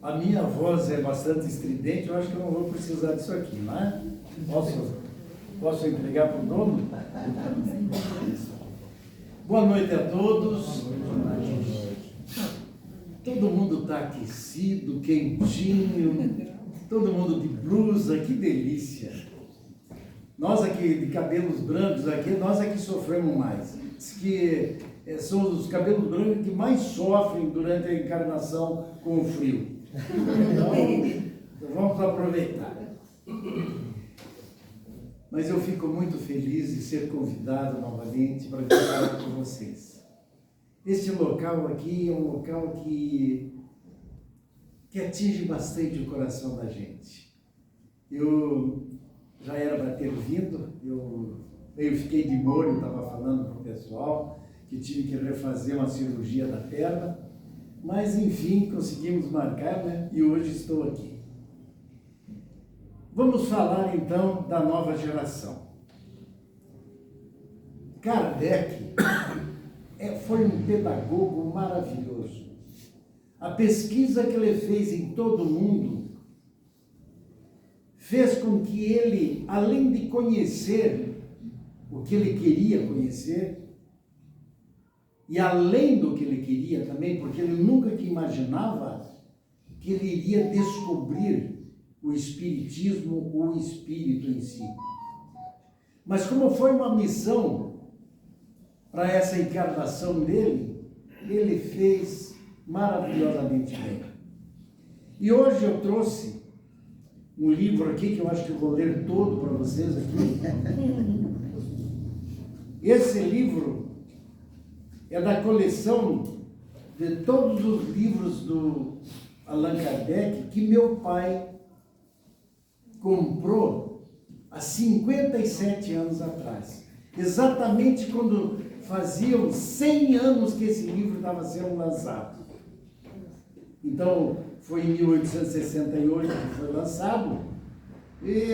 A minha voz é bastante estridente, eu acho que eu não vou precisar disso aqui, não é? Posso entregar para o dono? Boa noite a todos. Todo mundo está aquecido, quentinho, todo mundo de blusa, que delícia. Nós aqui de cabelos brancos, nós aqui sofremos mais. Diz que são os cabelos brancos que mais sofrem durante a encarnação com o frio. Então vamos aproveitar. Mas eu fico muito feliz de ser convidado novamente para falar com vocês. Este local aqui é um local que atinge bastante o coração da gente. Eu já era para ter vindo, eu fiquei de molho, estava falando para o pessoal que tive que refazer uma cirurgia da perna, mas enfim, conseguimos marcar, né? E hoje estou aqui. Vamos falar então da nova geração. Kardec foi um pedagogo maravilhoso. A pesquisa que ele fez em todo o mundo fez com que ele, além de conhecer o que ele queria conhecer, e além do que ele queria também, porque ele nunca que imaginava que ele iria descobrir o espiritismo, o espírito em si. Mas como foi uma missão para essa encarnação dele, ele fez maravilhosamente bem. E hoje eu trouxe um livro aqui, que eu acho que eu vou ler todo para vocês aqui. Esse livro é da coleção de todos os livros do Allan Kardec que meu pai comprou há 57 anos atrás. Exatamente quando faziam 100 anos que esse livro estava sendo lançado. Então, foi em 1868 que foi lançado, e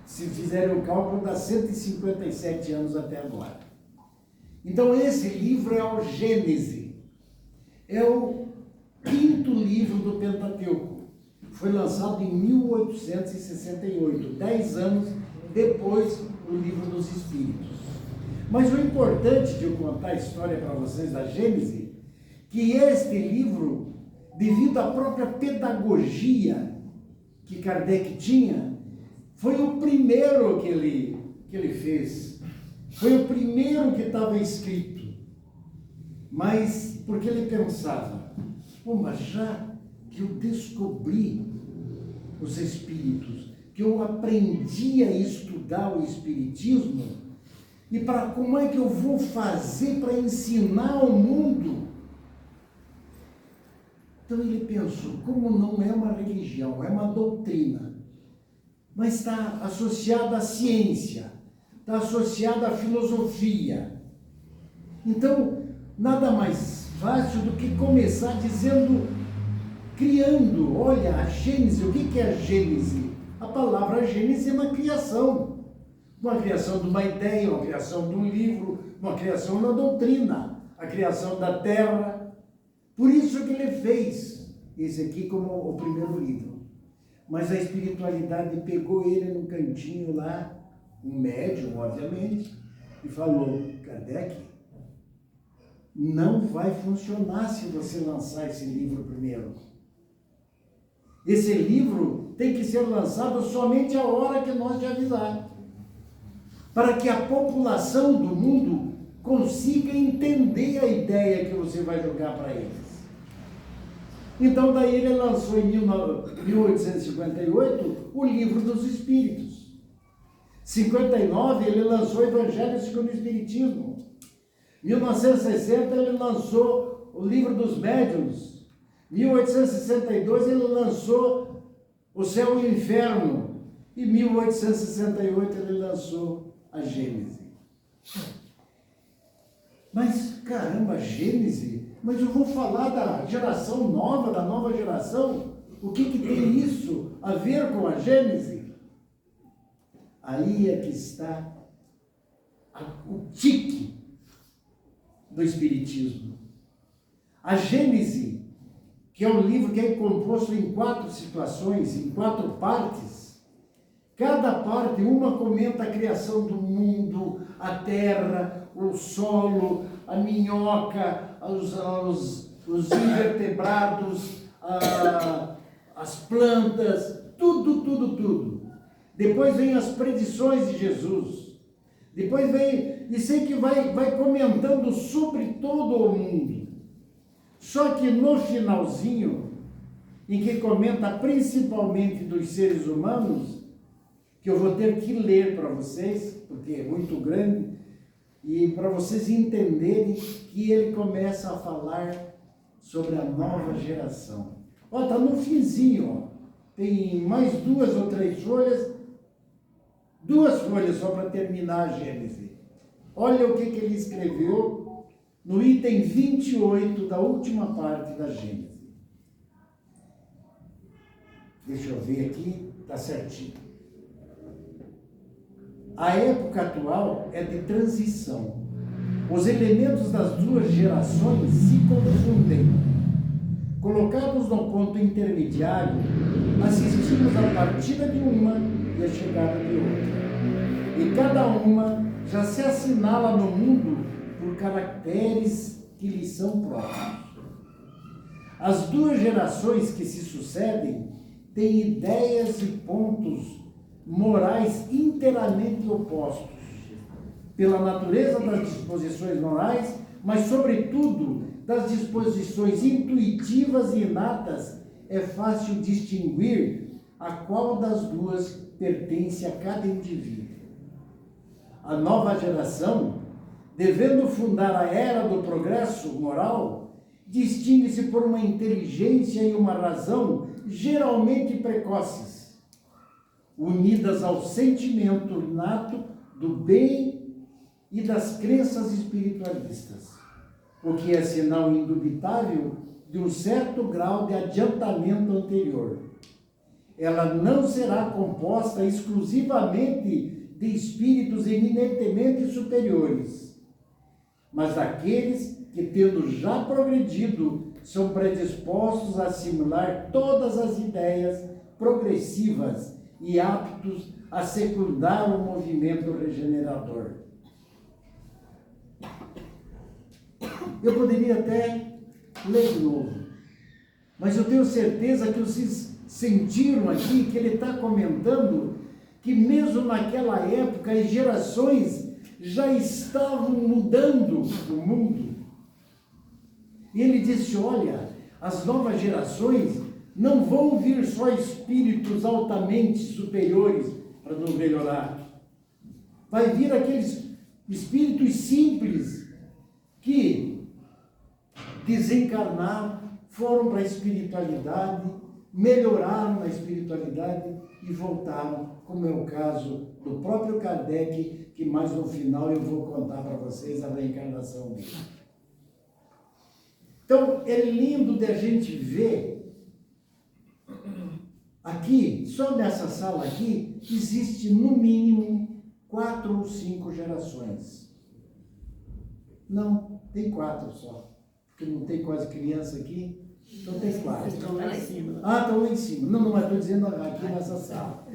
se fizerem o cálculo, dá 157 anos até agora. Então, esse livro é o Gênese, é o 5º livro do Pentateuco. Foi lançado em 1868, 10 anos depois do Livro dos Espíritos. Mas o importante de eu contar a história para vocês da Gênese, que este livro, devido à própria pedagogia que Kardec tinha, foi o primeiro que ele fez. Foi o primeiro que estava escrito. Mas porque ele pensava, mas já que eu descobri os espíritos, que eu aprendi a estudar o espiritismo, e como é que eu vou fazer para ensinar ao mundo? Então ele pensou, como não é uma religião, é uma doutrina, mas está associada à ciência, está associada à filosofia. Então, nada mais fácil do que começar criando, olha, a Gênese, o que é a Gênese? A palavra Gênese é uma criação de uma ideia, uma criação de um livro, uma criação da doutrina, a criação da terra. Por isso que ele fez esse aqui como o primeiro livro. Mas a espiritualidade pegou ele no cantinho lá, um médium, obviamente, e falou, Kardec, não vai funcionar se você lançar esse livro primeiro. Esse livro tem que ser lançado somente a hora que nós te avisar, para que a população do mundo consiga entender a ideia que você vai jogar para eles. Então, daí ele lançou em 1858 o Livro dos Espíritos. Em 59 ele lançou o Evangelho segundo o Espiritismo. Em 1960 ele lançou o Livro dos Médiuns. Em 1862 ele lançou O Céu e o Inferno. Em 1868 ele lançou a Gênese. Mas, caramba, a Gênese? Mas eu vou falar da geração nova, da nova geração? O que tem isso a ver com a Gênese? Aí é que está o tique do Espiritismo. A Gênese, que é um livro que é composto em 4 situações, em 4 partes. Cada parte, uma comenta a criação do mundo, a terra, o solo, a minhoca, os invertebrados, as plantas, tudo. Depois vem as predições de Jesus. Depois vem, e sei que vai comentando sobre todo o mundo. Só que no finalzinho, em que comenta principalmente dos seres humanos, que eu vou ter que ler para vocês, porque é muito grande, e para vocês entenderem que ele começa a falar sobre a nova geração. Ó, tá no finzinho, ó. Tem mais 2 ou 3 folhas, 2 folhas só para terminar a Gênesis. Olha o que ele escreveu no item 28 da última parte da Gênesis. Deixa eu ver aqui, tá certinho. A época atual é de transição. Os elementos das 2 gerações se confundem. Colocados no ponto intermediário, assistimos à partida de uma e a chegada de outra. E cada uma já se assinala no mundo por caracteres que lhes são próprios. As 2 gerações que se sucedem têm ideias e pontos morais inteiramente opostos, pela natureza das disposições morais, mas, sobretudo, das disposições intuitivas e inatas, é fácil distinguir a qual das 2 pertence a cada indivíduo. A nova geração, devendo fundar a era do progresso moral, distingue-se por uma inteligência e uma razão geralmente precoces, unidas ao sentimento inato do bem e das crenças espiritualistas, o que é sinal indubitável de um certo grau de adiantamento anterior. Ela não será composta exclusivamente de espíritos eminentemente superiores, mas daqueles que, tendo já progredido, são predispostos a assimilar todas as ideias progressivas e aptos a secundar o movimento regenerador. Eu poderia até ler de novo, mas eu tenho certeza que vocês sentiram aqui que ele está comentando que mesmo naquela época as gerações já estavam mudando o mundo. E ele disse, olha, as novas gerações não vão vir só espíritos altamente superiores para nos melhorar. Vai vir aqueles espíritos simples que desencarnaram, foram para a espiritualidade, melhoraram na espiritualidade e voltaram, como é o caso do próprio Kardec, que mais no final eu vou contar para vocês a reencarnação dele. Então, é lindo de a gente ver aqui, só nessa sala aqui, existe no mínimo 4 ou 5 gerações. Não, tem 4 só, porque não tem quase criança aqui, então tem 4. Estão lá em cima. Ah, estão lá em cima. Não, mas estou dizendo aqui nessa sala.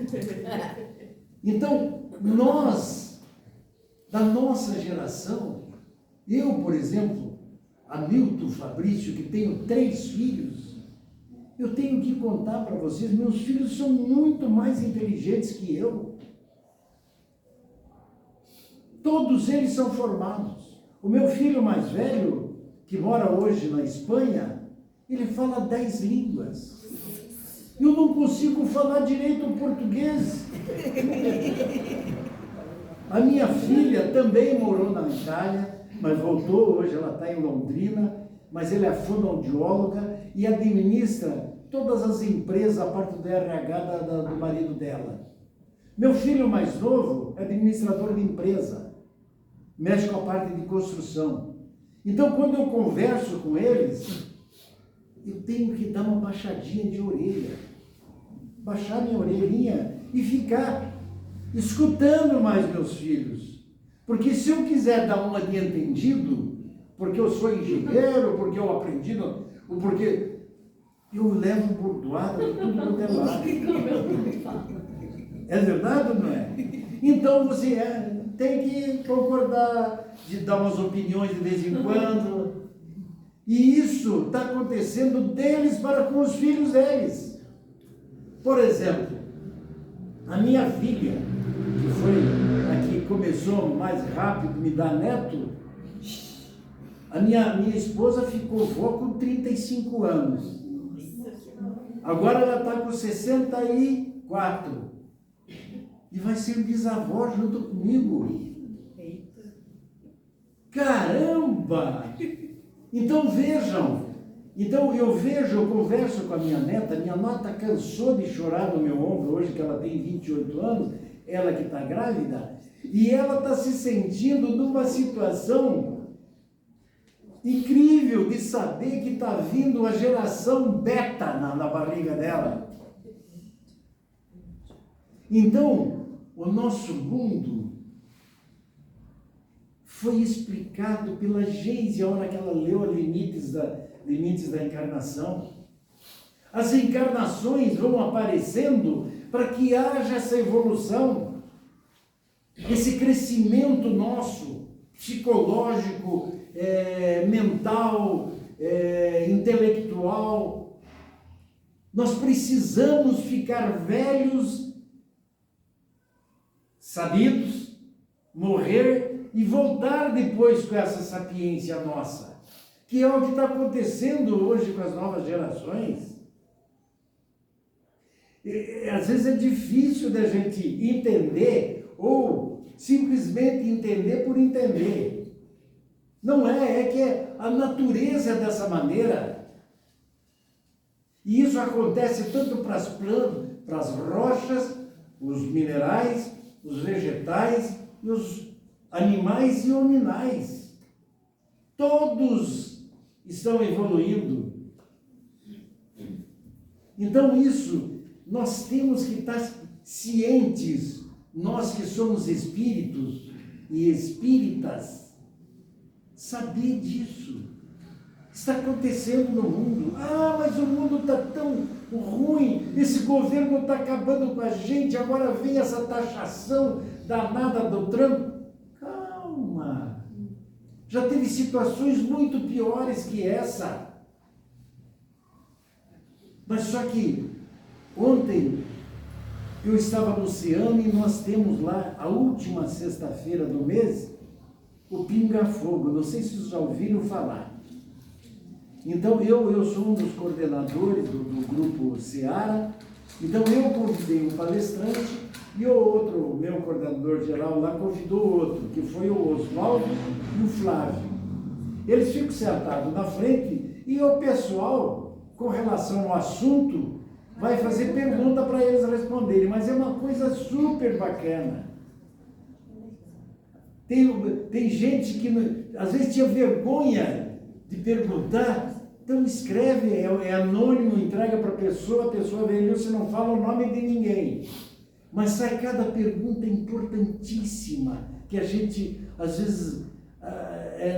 Então, nós, da nossa geração, eu, por exemplo, Hamilton Fabrício, que tenho 3 filhos, eu tenho que contar para vocês, meus filhos são muito mais inteligentes que eu. Todos eles são formados. O meu filho mais velho, que mora hoje na Espanha, ele fala 10 línguas. Eu não consigo falar direito o português. A minha filha também morou na Itália, mas voltou, hoje ela está em Londrina, mas ela é fonoaudióloga e administra todas as empresas, a parte do RH do marido dela. Meu filho mais novo é administrador de empresa, mexe com a parte de construção. Então, quando eu converso com eles, eu tenho que dar uma baixadinha de orelha, baixar minha orelhinha e ficar escutando mais meus filhos. Porque se eu quiser dar uma de entendido, porque eu sou engenheiro, porque eu aprendi, porque eu levo bordoada de tudo quanto é lado. É verdade ou não é? Então você tem que concordar, de dar umas opiniões de vez em quando. E isso está acontecendo deles para com os filhos deles. Por exemplo, a minha filha, que foi a que começou mais rápido me dar neto, a minha esposa ficou vó com 35 anos. Agora ela está com 64. E vai ser bisavó junto comigo. Caramba! Então vejam. Então eu converso com a minha neta cansou de chorar no meu ombro hoje, que ela tem 28 anos, ela que está grávida, e ela está se sentindo numa situação incrível de saber que está vindo a geração beta na barriga dela. Então, o nosso mundo foi explicado pela Geise a hora que ela leu Limites da Encarnação. As encarnações vão aparecendo para que haja essa evolução, esse crescimento nosso, psicológico, mental, intelectual. Nós precisamos ficar velhos, sabidos, morrer e voltar depois com essa sapiência nossa, que é o que está acontecendo hoje com as novas gerações. Às vezes é difícil da gente entender ou simplesmente entender por entender. Não é que a natureza é dessa maneira. E isso acontece tanto para as plantas, para as rochas, os minerais, os vegetais, e os animais e hominais. Todos estão evoluindo. Então isso, nós temos que estar cientes, nós que somos espíritos e espíritas, saber disso. Está acontecendo no mundo. Ah, mas o mundo está tão ruim, esse governo está acabando com a gente, agora vem essa taxação danada do Trump. Calma. Já teve situações muito piores que essa. Mas só que ontem eu estava no Oceano e nós temos lá a última sexta-feira do mês o Pinga Fogo. Não sei se vocês já ouviram falar. Então eu sou um dos coordenadores do grupo Seara. Então eu convidei um palestrante e o outro, meu coordenador geral lá, convidou outro, que foi o Oswaldo e o Flávio. Eles ficam sentados na frente e o pessoal, com relação ao assunto, vai fazer pergunta para eles responderem, mas é uma coisa super bacana. Tem gente que às vezes tinha vergonha de perguntar, então escreve, é anônimo, entrega para a pessoa vê ali, você não fala o nome de ninguém. Mas sai cada pergunta importantíssima, que a gente, às vezes,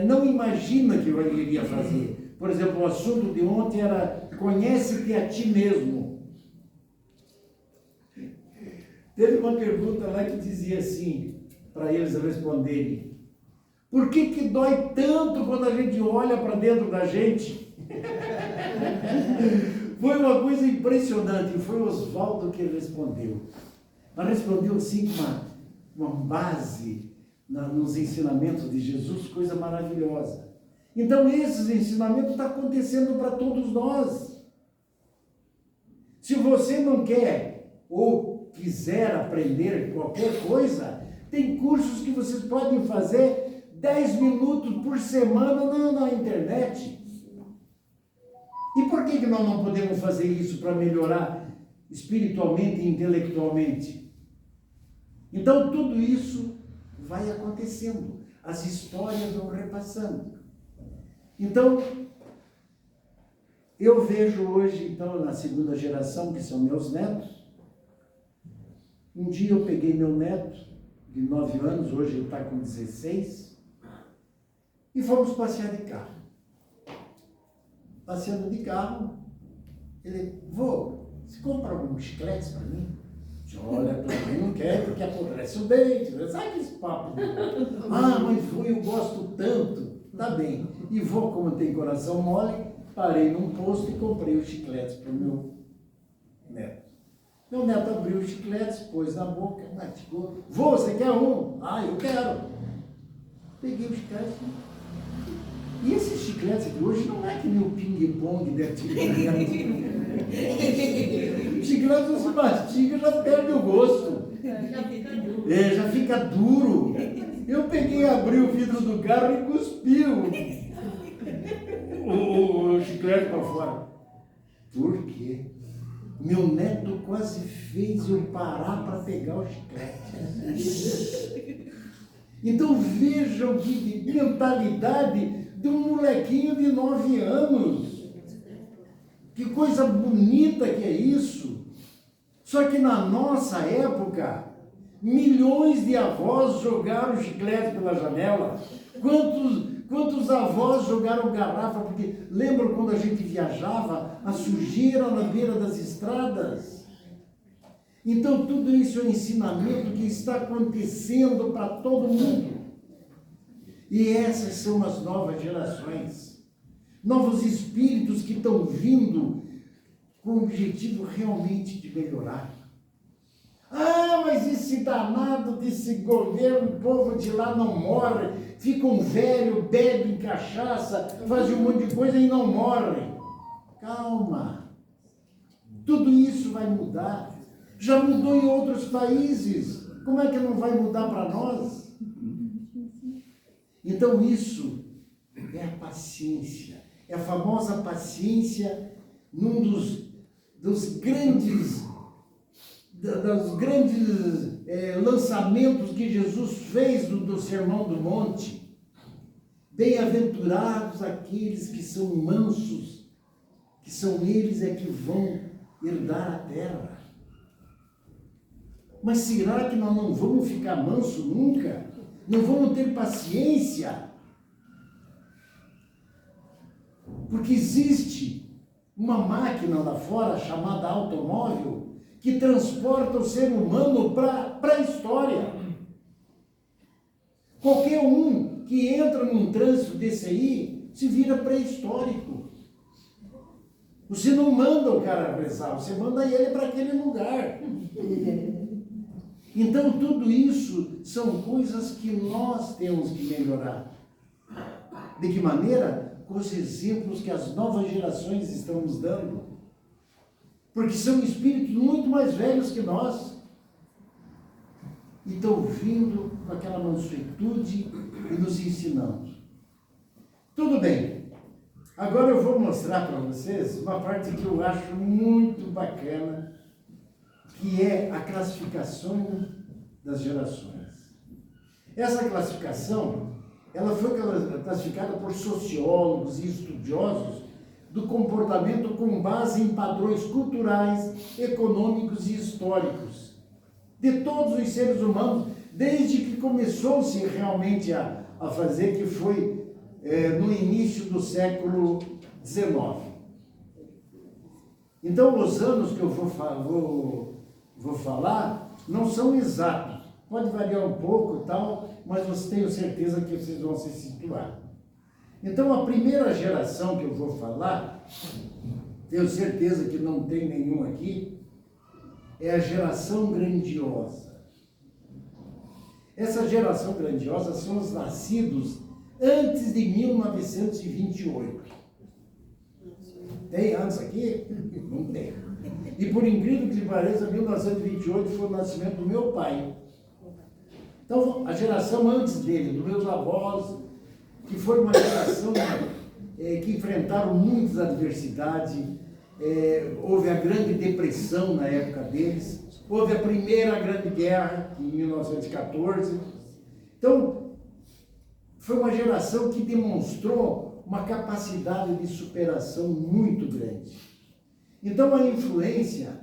não imagina que iria fazer. Por exemplo, o assunto de ontem era, conhece-te a ti mesmo. Teve uma pergunta lá que dizia assim, para eles responderem, por que dói tanto quando a gente olha para dentro da gente? Foi uma coisa impressionante, foi o Oswaldo que respondeu. Mas respondeu assim com uma base nos ensinamentos de Jesus, coisa maravilhosa. Então esses ensinamentos estão acontecendo para todos nós. Se você não quer ou quiser aprender qualquer coisa, tem cursos que vocês podem fazer 10 minutos por semana na internet. E por que nós não podemos fazer isso para melhorar espiritualmente e intelectualmente? Então tudo isso vai acontecendo, as histórias vão repassando. Então, eu vejo hoje, então, na segunda geração, que são meus netos. Um dia eu peguei meu neto, de 9 anos, hoje ele está com 16, e fomos passear de carro. Passeando de carro, Ele, vô, você compra algum chiclete para mim? Olha, tua mãe não quer porque apodrece o dente. Sabe esse papo? Ah, mas vô, eu gosto tanto. Tá bem. E vô, como tem coração mole, parei num posto e comprei os chicletes para o meu neto. Meu neto abriu os chicletes, pôs na boca, mastigou. Vô, você quer um? Ah, eu quero. Peguei os chicletes. E esses chicletes de hoje não é que nem o ping-pong de antigamente. O chiclete não se mastiga, já perde o gosto. Já fica duro. Já fica duro. Eu peguei, abri o vidro do carro e cuspi o chiclete para fora. Por quê? Meu neto quase fez eu parar para pegar o chiclete. Então vejam que mentalidade de um molequinho de 9 anos. Que coisa bonita que é isso. Só que na nossa época, milhões de avós jogaram chiclete pela janela. Quantos avós jogaram garrafa? Porque lembram quando a gente viajava, a sujeira na beira das estradas? Então tudo isso é um ensinamento que está acontecendo para todo mundo. E essas são as novas gerações. Novos espíritos que estão vindo com o objetivo realmente de melhorar. Ah, mas esse danado desse governo, o povo de lá não morre, fica um velho, bebe cachaça, faz um monte de coisa e não morre. Calma. Tudo isso vai mudar. Já mudou em outros países. Como é que não vai mudar para nós? Então isso é a paciência. É a famosa paciência num dos grandes lançamentos que Jesus fez do Sermão do Monte. Bem-aventurados aqueles que são mansos, que são eles que vão herdar a terra. Mas será que nós não vamos ficar mansos nunca? Não vamos ter paciência? Porque existe uma máquina lá fora chamada automóvel que transporta o ser humano para a história. Qualquer um que entra num trânsito desse aí se vira pré-histórico. Você não manda o cara rezar, você manda ele para aquele lugar. Então tudo isso são coisas que nós temos que melhorar. De que maneira? Com os exemplos que as novas gerações estão nos dando. Porque são espíritos muito mais velhos que nós. E estão vindo com aquela mansuetude e nos ensinando. Tudo bem. Agora eu vou mostrar para vocês uma parte que eu acho muito bacana, que é a classificação das gerações. Essa classificação, ela foi classificada por sociólogos e estudiosos do comportamento com base em padrões culturais, econômicos e históricos de todos os seres humanos, desde que começou-se realmente a fazer, que foi no início do século XIX. Então, os anos que eu vou falar não são exatos. Pode variar um pouco e tal, mas eu tenho certeza que vocês vão se situar. Então, a primeira geração que eu vou falar, tenho certeza que não tem nenhum aqui, é a geração grandiosa. Essa geração grandiosa são os nascidos antes de 1928. Tem antes aqui? Não tem. E por incrível que pareça, 1928 foi o nascimento do meu pai. Então, a geração antes dele, dos meus avós, que foi uma geração que enfrentaram muitas adversidades, houve a Grande Depressão na época deles, houve a Primeira Grande Guerra, em 1914. Então, foi uma geração que demonstrou uma capacidade de superação muito grande. Então, a influência,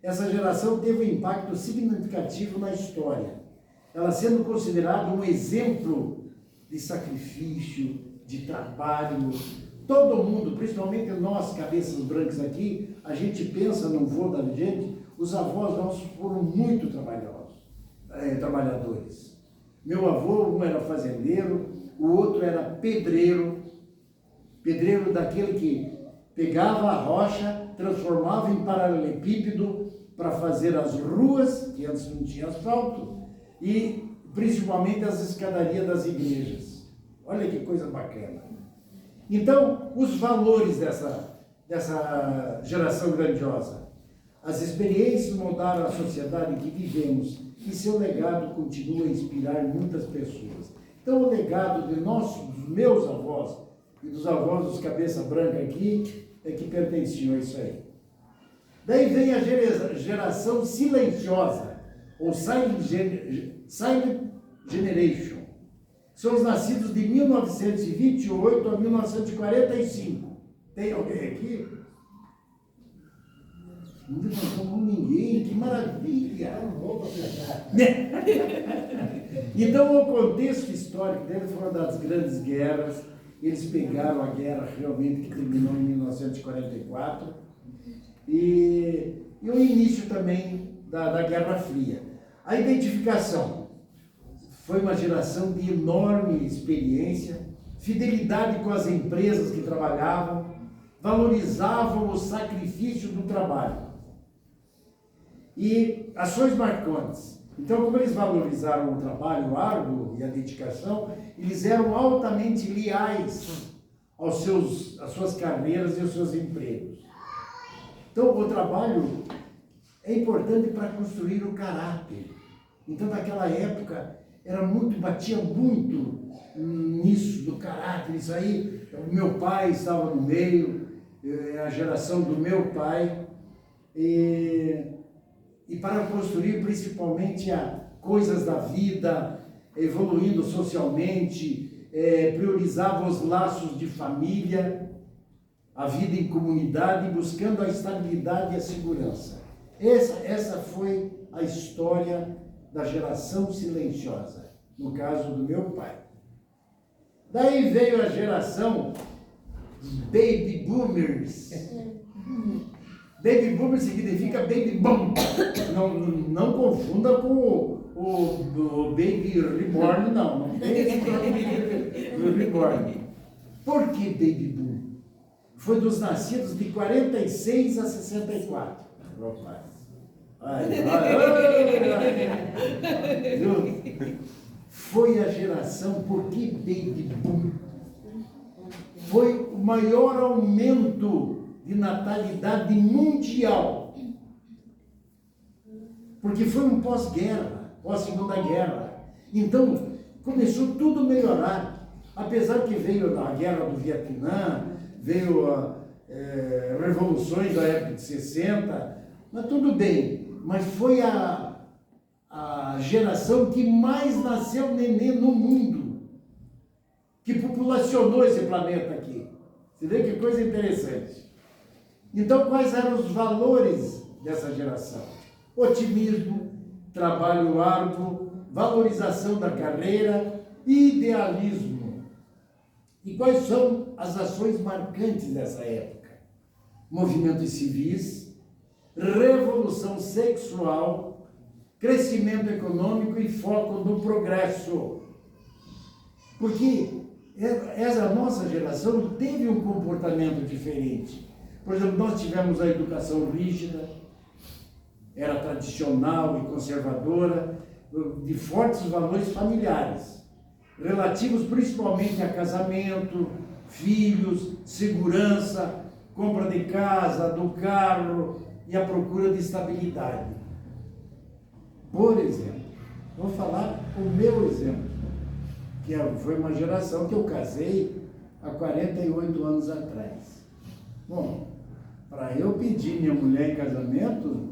essa geração teve um impacto significativo na história, ela sendo considerada um exemplo de sacrifício, de trabalho. Todo mundo, principalmente nós, cabeças brancas aqui, a gente pensa no vô da gente, os avós nossos foram muito trabalhadores. Meu avô, um era fazendeiro, o outro era pedreiro daquele que pegava a rocha, transformava em paralelepípedo para fazer as ruas, que antes não tinha asfalto, e principalmente as escadarias das igrejas. Olha que coisa bacana. Então, os valores dessa geração grandiosa. As experiências moldaram a sociedade em que vivemos e seu legado continua a inspirar muitas pessoas. Então, o legado dos meus avós e dos avós dos cabeça branca aqui é que pertenciam a isso aí. Daí vem a geração silenciosa, ou silent generation. São os nascidos de 1928 a 1945. Tem alguém aqui? Não levantou ninguém, que maravilha! Então, o contexto histórico dele foi uma das grandes guerras. Eles pegaram a guerra realmente que terminou em 1944 e o início também da Guerra Fria. A identificação foi uma geração de enorme experiência, fidelidade com as empresas que trabalhavam, valorizavam o sacrifício do trabalho e ações marcantes. Então, como eles valorizaram o trabalho árduo e a dedicação, eles eram altamente leais às suas carreiras e aos seus empregos. Então, o trabalho é importante para construir o caráter. Então, naquela época, batia muito nisso, do caráter, isso aí. O meu pai estava no meio, a geração do meu pai, e para construir principalmente coisas da vida, evoluindo socialmente, priorizava os laços de família, a vida em comunidade, buscando a estabilidade e a segurança. Essa foi a história da geração silenciosa, no caso do meu pai. Daí veio a geração Baby Boomers. Baby Boomer significa Baby Boom. Não confunda com o Baby Reborn, não. Não tem esse do Reborn. Por que Baby Boom? Foi dos nascidos de 46 a 64. Foi a geração, por que Baby Boom? Foi o maior aumento de natalidade mundial, porque foi um pós-guerra, pós-segunda guerra. Então, começou tudo a melhorar, apesar que veio a guerra do Vietnã, veio revoluções da época de 60, mas tudo bem, mas foi a geração que mais nasceu neném no mundo, que populacionou esse planeta aqui. Você vê que coisa interessante. Então, quais eram os valores dessa geração? Otimismo, trabalho árduo, valorização da carreira, idealismo. E quais são as ações marcantes dessa época? Movimentos civis, revolução sexual, crescimento econômico e foco no progresso. Porque essa nossa geração teve um comportamento diferente. Por exemplo, nós tivemos a educação rígida, era tradicional e conservadora, de fortes valores familiares, relativos principalmente a casamento, filhos, segurança, compra de casa, do carro e a procura de estabilidade. Por exemplo, vou falar o meu exemplo, que foi uma geração que eu casei há 48 anos atrás. Bom, para eu pedir minha mulher em casamento,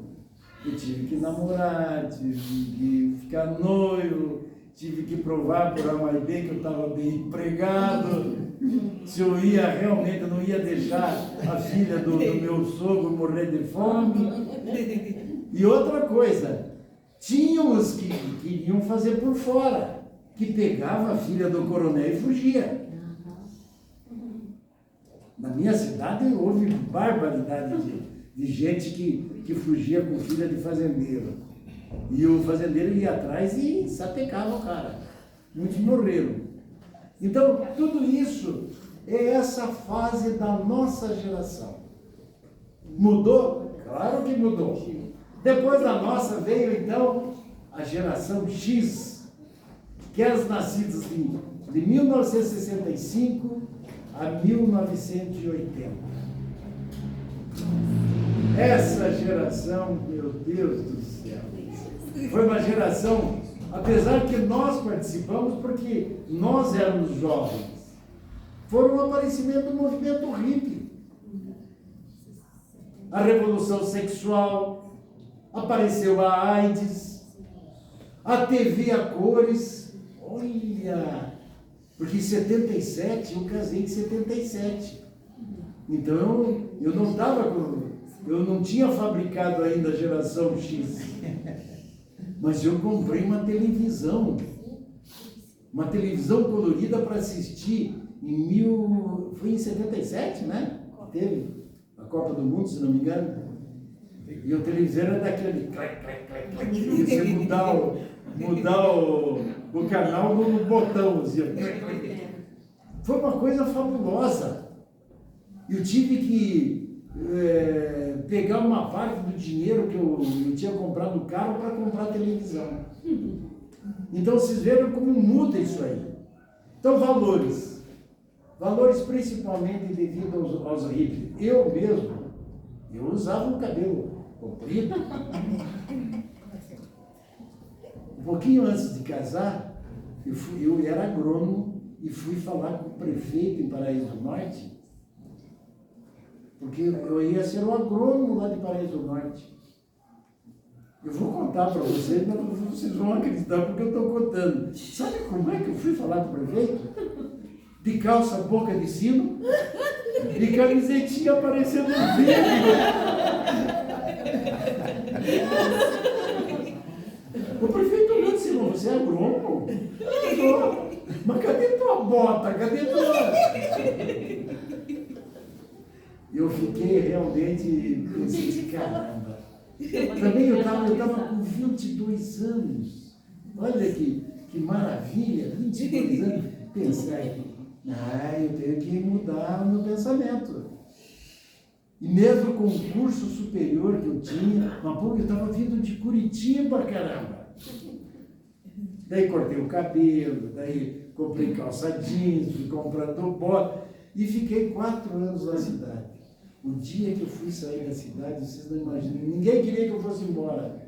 eu tive que namorar, tive que ficar noivo, tive que provar por A mais B que eu estava bem empregado, se eu ia realmente, eu não ia deixar a filha do meu sogro morrer de fome. E outra coisa, tinham os que queriam fazer por fora, que pegava a filha do coronel e fugia. Na minha cidade houve barbaridade de de gente que fugia com filha de fazendeiro. E o fazendeiro ia atrás e sapecava o cara. Muitos morreram. Então, tudo isso é essa fase da nossa geração. Mudou? Claro que mudou. Depois da nossa veio, então, a geração X, que é as nascidas de 1965 a 1980. Essa geração, meu Deus do céu, foi uma geração, apesar que nós participamos, porque nós éramos jovens, foram o aparecimento do movimento hippie, a revolução sexual, apareceu a AIDS, a TV a cores, olha, porque em 77, eu casei em 77, então eu não estava eu não tinha fabricado ainda a geração X, mas eu comprei uma televisão colorida para assistir foi em 77, né? Teve a Copa do Mundo, se não me engano. E o televisor era daquele clac, clac, clac, clac, e você mudar o canal no botão. Assim. Foi uma coisa fabulosa. Eu tive que pegar uma parte do dinheiro que eu tinha comprado no carro para comprar a televisão. Então vocês viram como muda isso aí. Então valores principalmente devido aos hippies. Eu mesmo, eu usava um cabelo comprido. Um pouquinho antes de casar, eu era agrônomo e fui falar com o prefeito em Paraíso do Norte, porque eu ia ser um agrônomo lá de Paraíso do Norte. Eu vou contar para vocês, mas vocês vão acreditar porque eu estou contando. Sabe como é que eu fui falar com o prefeito? De calça boca de sino, de camisetinha aparecendo no vídeo. O prefeito olhou e disse, você é agrônomo? Mas cadê tua bota? Cadê tua... Eu fiquei realmente, pensei, caramba. Também eu estava com 22 anos. Olha que maravilha, 22 anos. Pensei, eu tenho que mudar o meu pensamento. E mesmo com o curso superior que eu tinha, eu estava vindo de Curitiba, caramba. Daí cortei o cabelo, daí comprei calça jeans, fui comprando bota e fiquei 4 anos na cidade. O dia que eu fui sair da cidade, vocês não imaginam, ninguém queria que eu fosse embora.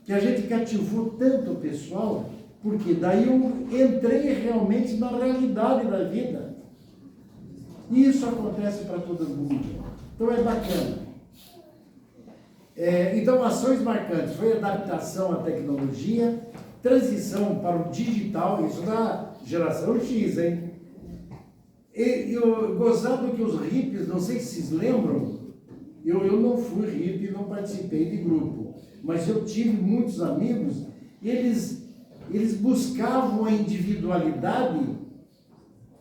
Que a gente cativou tanto o pessoal, porque daí eu entrei realmente na realidade da vida. E isso acontece para todo mundo. Então é bacana. Então, ações marcantes. Foi adaptação à tecnologia, transição para o digital, isso da geração X, hein? Gozado que os hippies, não sei se vocês lembram, eu não fui hippie, não participei de grupo, mas eu tive muitos amigos, eles buscavam a individualidade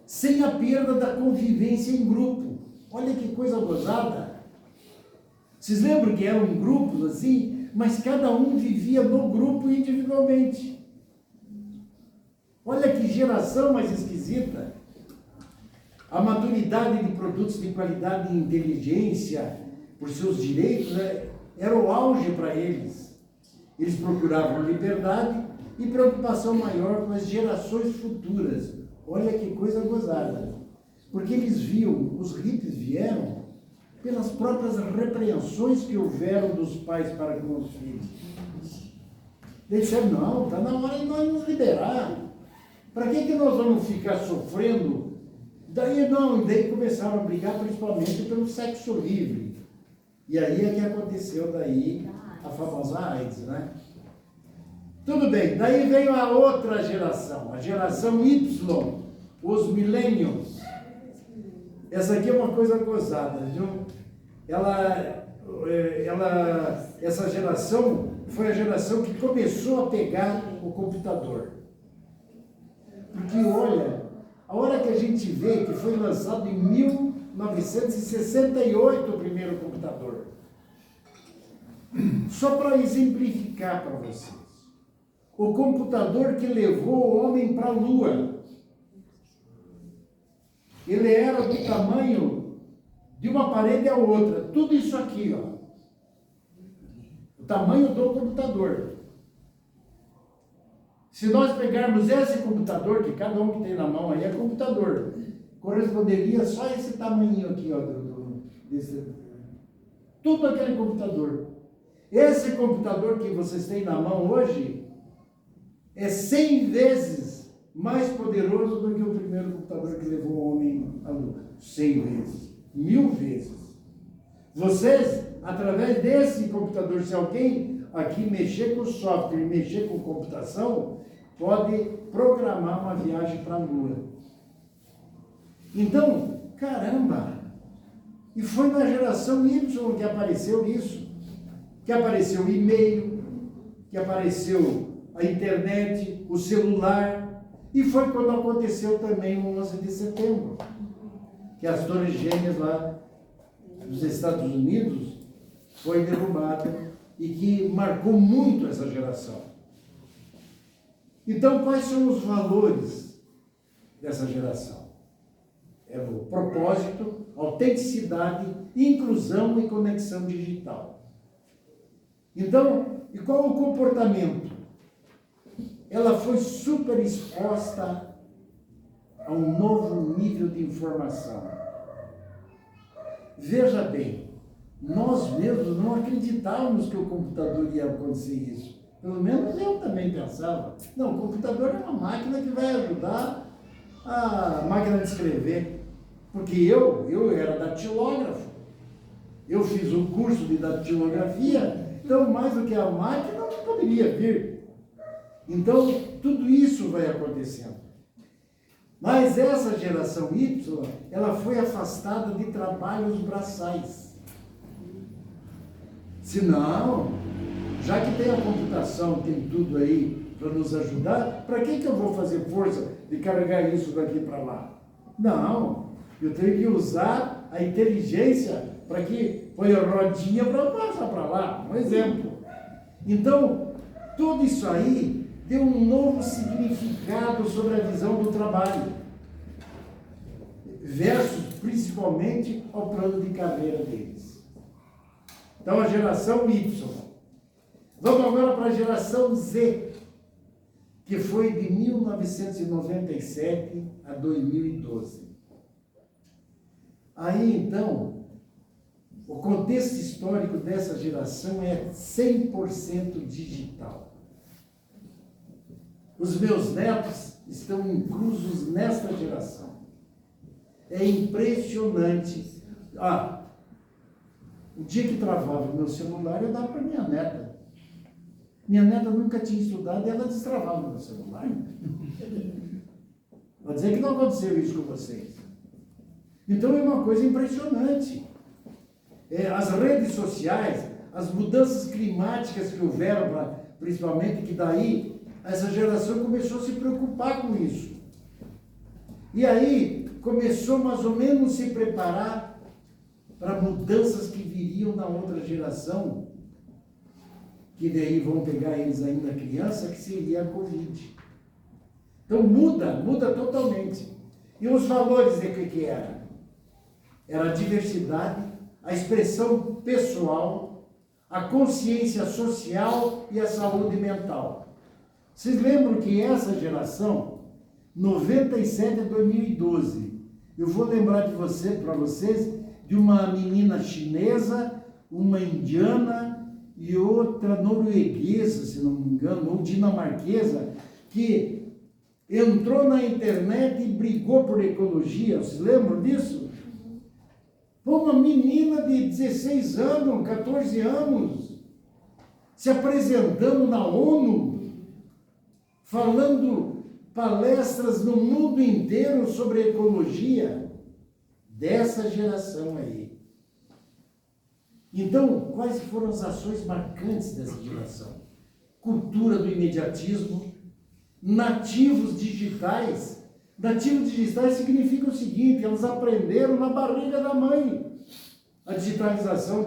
sem a perda da convivência em grupo. Olha que coisa gozada. Vocês lembram que eram grupos assim, mas cada um vivia no grupo individualmente. Olha que geração mais esquisita. A maturidade de produtos de qualidade e inteligência por seus direitos era o auge para eles. Eles procuravam liberdade e preocupação maior com as gerações futuras. Olha que coisa gozada. Porque eles viam, os hippies vieram pelas próprias repreensões que houveram dos pais para com os filhos. Eles disseram, não, está na hora de nós nos liberar. Para que nós vamos ficar sofrendo? Daí começaram a brigar principalmente pelo sexo livre. E aí é que aconteceu daí a famosa AIDS, né? Tudo bem, daí veio a outra geração, a geração Y, os millennials. Essa aqui é uma coisa gozada, viu? Essa geração foi a geração que começou a pegar o computador. Porque olha, a hora que a gente vê que foi lançado em 1999, 1968 o primeiro computador. Só para exemplificar para vocês. O computador que levou o homem para a Lua. Ele era do tamanho de uma parede à outra. Tudo isso aqui, ó. O tamanho do computador. Se nós pegarmos esse computador, que cada um que tem na mão aí é computador, corresponderia só esse tamanho aqui, ó, tudo aquele computador. Esse computador que vocês têm na mão hoje é 100 vezes mais poderoso do que o primeiro computador que levou o homem à Lua. 100 vezes, 1000 vezes. Vocês, através desse computador, se alguém aqui mexer com software, mexer com computação, pode programar uma viagem para a Lua. Então, caramba! E foi na geração Y que apareceu isso. Que apareceu o e-mail, que apareceu a internet, o celular. E foi quando aconteceu também o 11 de setembro. Que as Torres Gêmeas lá dos Estados Unidos foi derrubada e que marcou muito essa geração. Então, quais são os valores dessa geração? É o propósito, autenticidade, inclusão e conexão digital. Então, e qual o comportamento? Ela foi super exposta a um novo nível de informação. Veja bem, nós mesmos não acreditávamos que o computador ia acontecer isso. Pelo menos eu também pensava. Não, o computador é uma máquina que vai ajudar a máquina de escrever. Porque eu era datilógrafo. Eu fiz um curso de datilografia, então mais do que a máquina não poderia vir. Então, tudo isso vai acontecendo. Mas essa geração Y, ela foi afastada de trabalhos braçais. Se não, já que tem a computação, tem tudo aí para nos ajudar, para que eu vou fazer força de carregar isso daqui para lá? Não, eu tenho que usar a inteligência para que põe a rodinha para passar para lá, um exemplo. Então, tudo isso aí deu um novo significado sobre a visão do trabalho, versus principalmente ao plano de carreira deles. Então, a geração Y. Vamos agora para a geração Z, que foi de 1997 a 2012. Aí, então, o contexto histórico dessa geração é 100% digital. Os meus netos estão inclusos nesta geração. É impressionante. O dia que travava o meu celular, eu dava para minha neta. Minha neta nunca tinha estudado e ela destravava o meu celular. Vou dizer que não aconteceu isso com vocês. Então é uma coisa impressionante. As redes sociais, as mudanças climáticas que houveram, principalmente, que daí essa geração começou a se preocupar com isso. E aí começou mais ou menos a se preparar para mudanças que viriam na outra geração, que daí vão pegar eles ainda criança, que seria a Covid. Então muda totalmente. E os valores de que era? Era a diversidade, a expressão pessoal, a consciência social e a saúde mental. Vocês lembram que essa geração, 97 a 2012, eu vou lembrar para vocês, de uma menina chinesa, uma indiana e outra norueguesa, se não me engano, ou dinamarquesa, que entrou na internet e brigou por ecologia. Vocês lembram disso? Uma menina de 16 anos, 14 anos, se apresentando na ONU, falando palestras no mundo inteiro sobre ecologia, dessa geração aí. Então, quais foram as ações marcantes dessa geração? Cultura do imediatismo, nativos digitais. Nativos digitais significa o seguinte: elas aprenderam na barriga da mãe a digitalização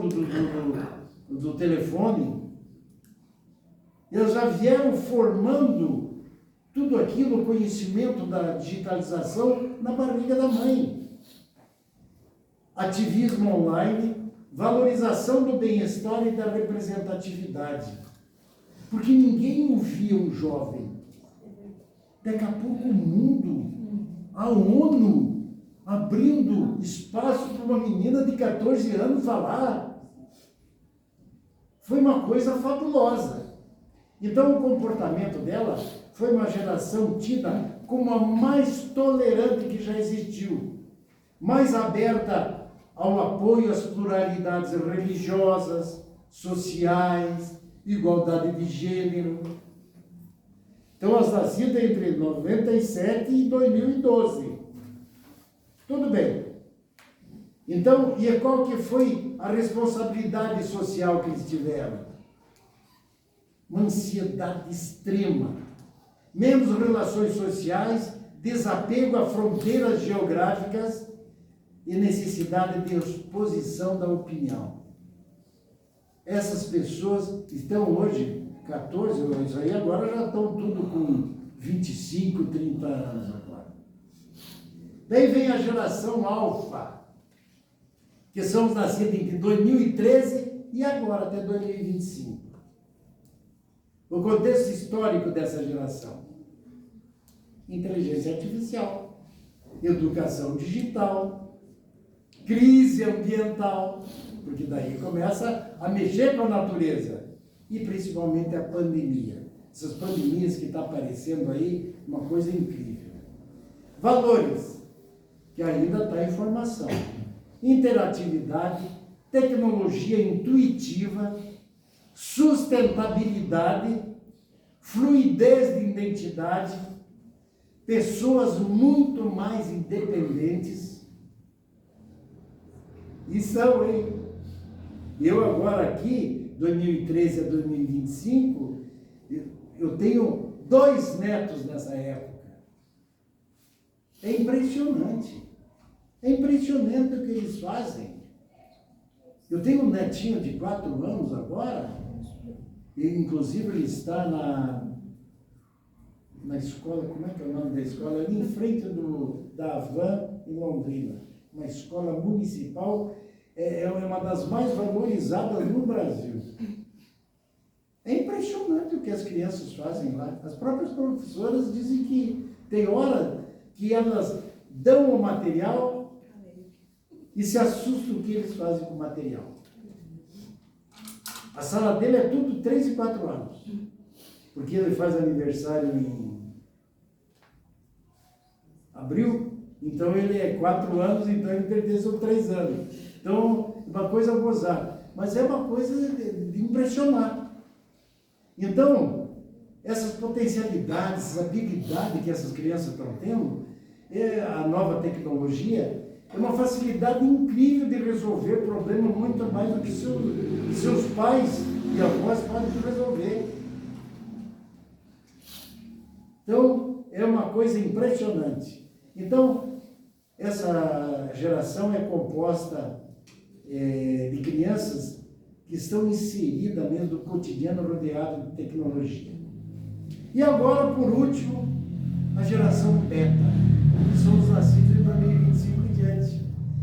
do telefone. Eles já vieram formando tudo aquilo, o conhecimento da digitalização na barriga da mãe. Ativismo online, valorização do bem-estar e da representatividade. Porque ninguém ouvia um jovem. Daqui a pouco o mundo, a ONU, abrindo espaço para uma menina de 14 anos falar. Foi uma coisa fabulosa. Então o comportamento dela foi uma geração tida como a mais tolerante que já existiu, mais aberta ao apoio às pluralidades religiosas, sociais, igualdade de gênero. Então, as nascidas entre 97 e 2012. Tudo bem. Então, e qual que foi a responsabilidade social que eles tiveram? Uma ansiedade extrema. Menos relações sociais, desapego a fronteiras geográficas e necessidade de exposição da opinião. Essas pessoas estão hoje, 14, isso aí agora já estão tudo com 25, 30 anos agora. Daí vem a geração alfa, que são os nascidos entre 2013 e agora até 2025. O contexto histórico dessa geração: inteligência artificial, educação digital, crise ambiental, porque daí começa a mexer com a natureza, e principalmente a pandemia. Essas pandemias que estão aparecendo aí, uma coisa incrível. Valores, que ainda está em formação. Interatividade, tecnologia intuitiva, sustentabilidade, fluidez de identidade, pessoas muito mais independentes. E são, hein? Eu agora aqui, 2013 a 2025, eu tenho 2 netos nessa época. É impressionante. É impressionante o que eles fazem. Eu tenho um netinho de 4 anos agora, e inclusive ele está na escola, como é que é o nome da escola? Ali em frente da Avan, em Londrina. Uma escola municipal, é uma das mais valorizadas no Brasil. É impressionante o que as crianças fazem lá. As próprias professoras dizem que tem hora que elas dão o material e se assustam o que eles fazem com o material. A sala dele é tudo 3 e 4 anos. Porque ele faz aniversário em abril, então ele é 4 anos, então ele pertence a 3 anos. Então, uma coisa gozada. Mas é uma coisa de impressionar. Então, essas potencialidades, essa habilidade que essas crianças estão tendo, a nova tecnologia, é uma facilidade incrível de resolver problemas muito mais do que seus pais e avós podem resolver. Então, é uma coisa impressionante. Então, essa geração é composta de crianças que estão inseridas mesmo no cotidiano rodeado de tecnologia. E agora, por último, a geração beta, que são os nascidos em 2025 e diante.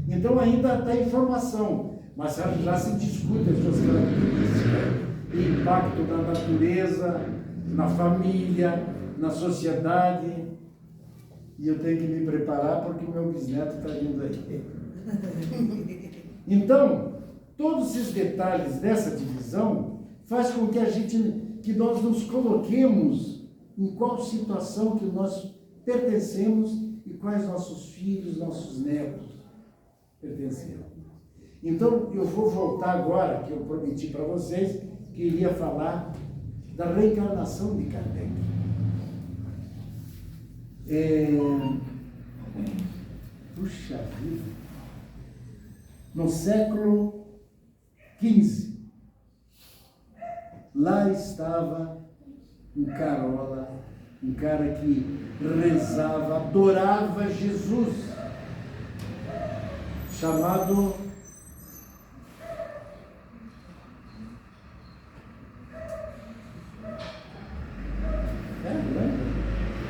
Então ainda está em formação, mas já se discute as suas características, o impacto na natureza, na família, na sociedade. E eu tenho que me preparar porque o meu bisneto está vindo aí. Então, todos esses detalhes dessa divisão faz com que nós nos coloquemos em qual situação que nós pertencemos e quais nossos filhos, nossos netos pertenceram. Então, eu vou voltar agora, que eu prometi para vocês, que iria falar da reencarnação de Kardec. Puxa vida! No século XV, lá estava um carola um cara que rezava, adorava Jesus, chamado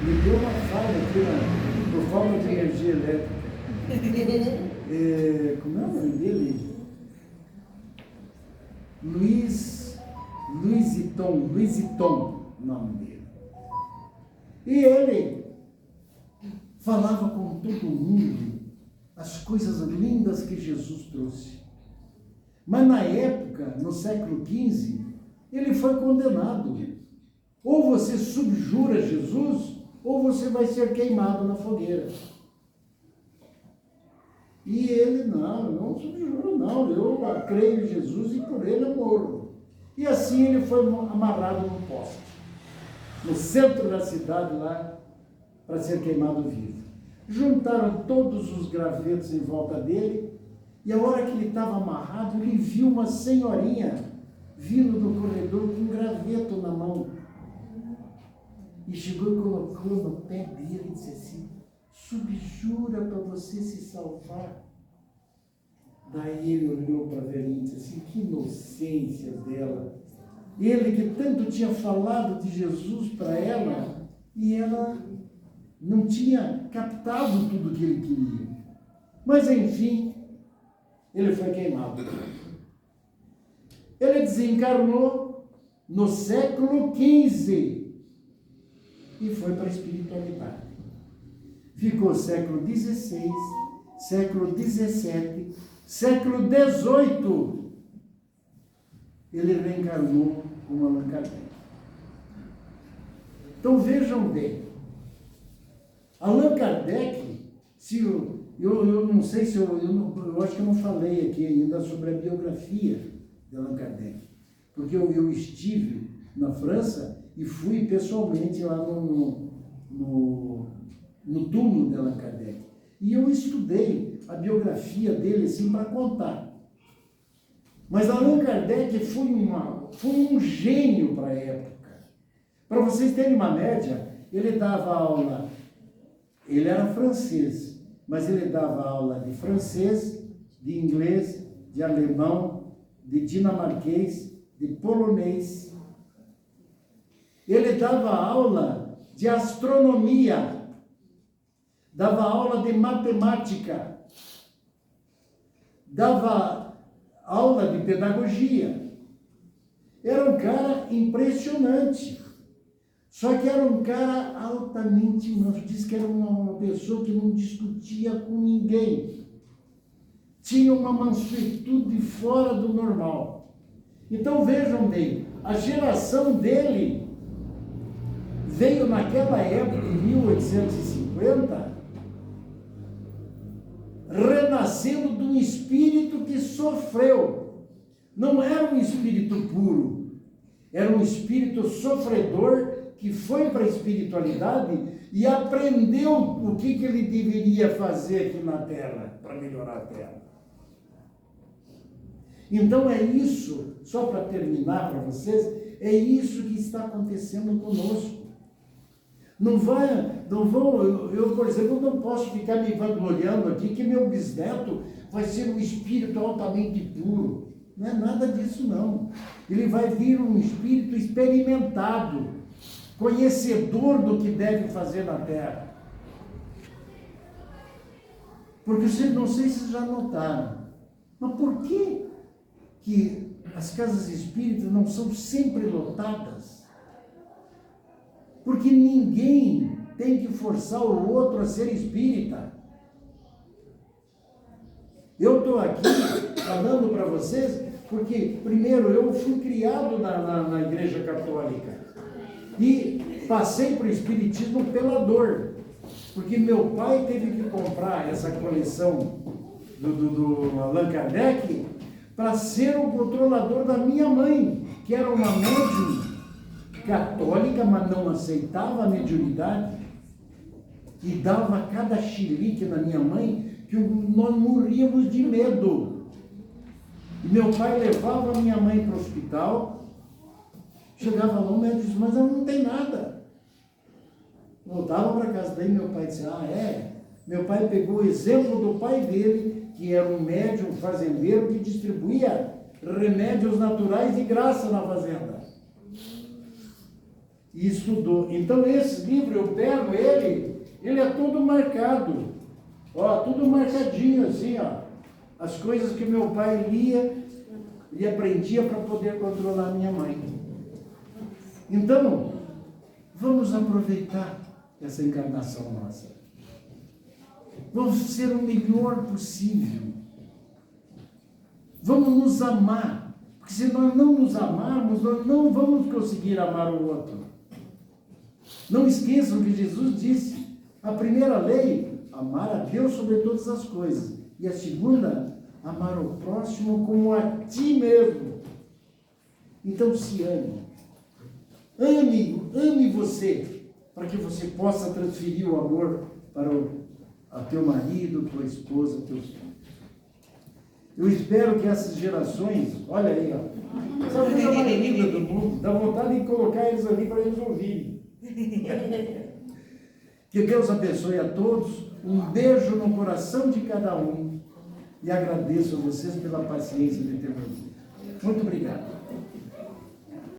me deu uma falha aqui por falta de energia elétrica. Como é o nome dele? Luiziton, o nome dele. E ele falava com todo mundo as coisas lindas que Jesus trouxe. Mas na época, no século XV, ele foi condenado. Ou você subjura Jesus, ou você vai ser queimado na fogueira. E ele, não subjuro, não, eu creio em Jesus e por ele eu morro. E assim ele foi amarrado num poste, no centro da cidade lá, para ser queimado vivo. Juntaram todos os gravetos em volta dele, e a hora que ele estava amarrado, ele viu uma senhorinha vindo do corredor com um graveto na mão. E chegou e colocou no pé dele e disse assim: subjura para você se salvar. Daí ele olhou para a velhinha e disse assim: que inocência dela. Ele que tanto tinha falado de Jesus para ela, e ela não tinha captado tudo o que ele queria. Mas enfim, ele foi queimado. Ele desencarnou no século XV. E foi para a espiritualidade. Ficou século XVI, século XVII, século XVIII. Ele reencarnou como Allan Kardec. Então vejam bem, Allan Kardec, eu não sei se eu acho que eu não falei aqui ainda sobre a biografia de Allan Kardec, porque eu estive na França e fui pessoalmente lá no túmulo de Allan Kardec. E eu estudei a biografia dele assim para contar. Mas Allan Kardec foi um gênio para a época. Para vocês terem uma média, ele dava aula, ele era francês, mas ele dava aula de francês, de inglês, de alemão, de dinamarquês, de polonês. Ele dava aula de astronomia, dava aula de matemática, dava aula de pedagogia. Era um cara impressionante. Só que era um cara altamente manso. Diz que era uma pessoa que não discutia com ninguém. Tinha uma mansuetude fora do normal. Então vejam bem, a geração dele veio naquela época, em 1850, renascendo de um espírito que sofreu. Não era um espírito puro, era um espírito sofredor que foi para a espiritualidade e aprendeu o que ele deveria fazer aqui na Terra, para melhorar a Terra. Então é isso, só para terminar para vocês, é isso que está acontecendo conosco. Não vão, eu, por exemplo, não posso ficar me vangloriando aqui que meu bisneto vai ser um espírito altamente puro. Não é nada disso, não. Ele vai vir um espírito experimentado, conhecedor do que deve fazer na Terra. Porque vocês, não sei se vocês já notaram, mas por que as casas espíritas não são sempre lotadas? Porque ninguém tem que forçar o outro a ser espírita. Eu estou aqui falando para vocês porque, primeiro, eu fui criado na Igreja Católica e passei para o espiritismo pela dor, porque meu pai teve que comprar essa coleção do Allan Kardec para ser o controlador da minha mãe, que era uma médium católica, mas não aceitava a mediunidade, e dava cada chilique na minha mãe que nós morríamos de medo. E meu pai levava a minha mãe para o hospital, chegava lá, o médico disse: mas ela não tem nada. Voltava para casa, daí meu pai disse, meu pai pegou o exemplo do pai dele, que era um médium, um fazendeiro, que distribuía remédios naturais de graça na fazenda. E estudou. Então esse livro, eu pego ele é todo marcado. Ó, tudo marcadinho assim, ó. As coisas que meu pai lia e aprendia para poder controlar minha mãe. Então, vamos aproveitar essa encarnação nossa. Vamos ser o melhor possível. Vamos nos amar. Porque se nós não nos amarmos, nós não vamos conseguir amar o outro. Não esqueçam que Jesus disse, a primeira lei, amar a Deus sobre todas as coisas. E a segunda, amar o próximo como a ti mesmo. Então se ame. Ame você, para que você possa transferir o amor para a teu marido, tua esposa, teus filhos. Eu espero que essas gerações, olha aí, ó, essa coisa mais linda do mundo, dá vontade de colocar eles ali para eles ouvirem. Que Deus abençoe a todos, um beijo no coração de cada um e agradeço a vocês pela paciência de ter ouvido. Muito obrigado.